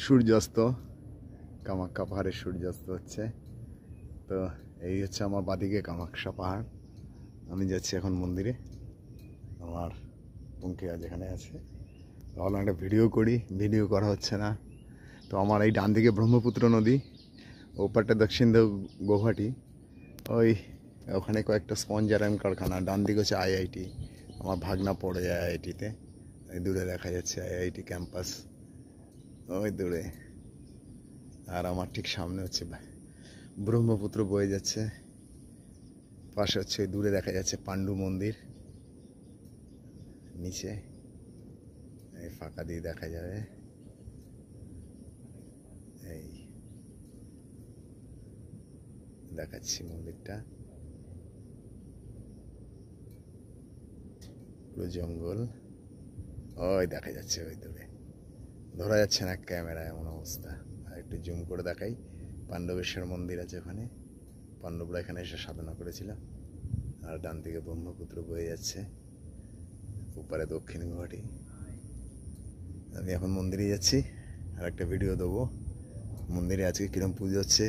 সূর্যাস্ত, কামাখ্যা পাহাড়ের সূর্যাস্ত হচ্ছে। তো এই হচ্ছে আমার বাদিকে কামাখ্যা পাহাড়। আমি যাচ্ছি এখন মন্দিরে, আমার পঙ্কিয়া যেখানে আছে। ভাবলাম একটা ভিডিও করি, ভিডিও করা হচ্ছে না। তো আমার এই ডান দিকে ব্রহ্মপুত্র নদী, ওপারটা দক্ষিণ দিকে গৌহাটি। ওখানে কয়েকটা স্পঞ্জ আয়রন কারখানা, ডান দিকে হচ্ছে আইআইটি। আমার ভাগনা পড়ে যায় আইআইটিতে, ওই দূরে দেখা যাচ্ছে আইআইটি ক্যাম্পাস, ওই দূরে। আর আমার ঠিক সামনে হচ্ছে ব্রহ্মপুত্র বয়ে যাচ্ছে, পাশে হচ্ছে ওই দূরে দেখা যাচ্ছে পাণ্ডু মন্দির, নিচে এই ফাঁকা দিয়ে দেখা যাবে। এই দেখাচ্ছি মন্দিরটা, পুরো জঙ্গল, ওই দেখা যাচ্ছে ওই দূরে, ধরা যাচ্ছে না ক্যামেরায় এমন অবস্থা। আর একটু জুম করে দেখাই, পাণ্ডবেশ্বর মন্দির আছে ওখানে, পাণ্ডবরা এখানে এসে সাধনা করেছিল। আর ডান দিকে ব্রহ্মপুত্র বয়ে যাচ্ছে, উপরে দক্ষিণ গৌহাটি। আমি এখন মন্দিরে যাচ্ছি, আর একটা ভিডিও দেবো মন্দিরে আজকে কিরম পুজো হচ্ছে।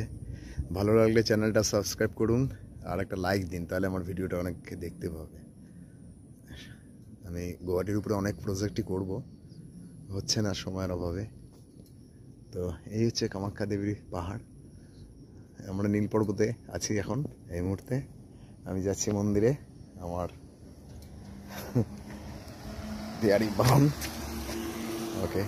ভালো লাগলে চ্যানেলটা সাবস্ক্রাইব করুন, আর একটা লাইক দিন, তাহলে আমার ভিডিওটা অনেককে দেখতে পাবে। আমি গৌহাটির উপরে অনেক প্রজেক্টই করব, হচ্ছে না সময়ের অভাবে। তো এই হচ্ছে কামাখ্যা দেবীর পাহাড়। আমরা নীল পর্বতে আছি এখন এই মুহূর্তে। আমি যাচ্ছি মন্দিরে, আমার দিয়ারি বাহন। ওকে।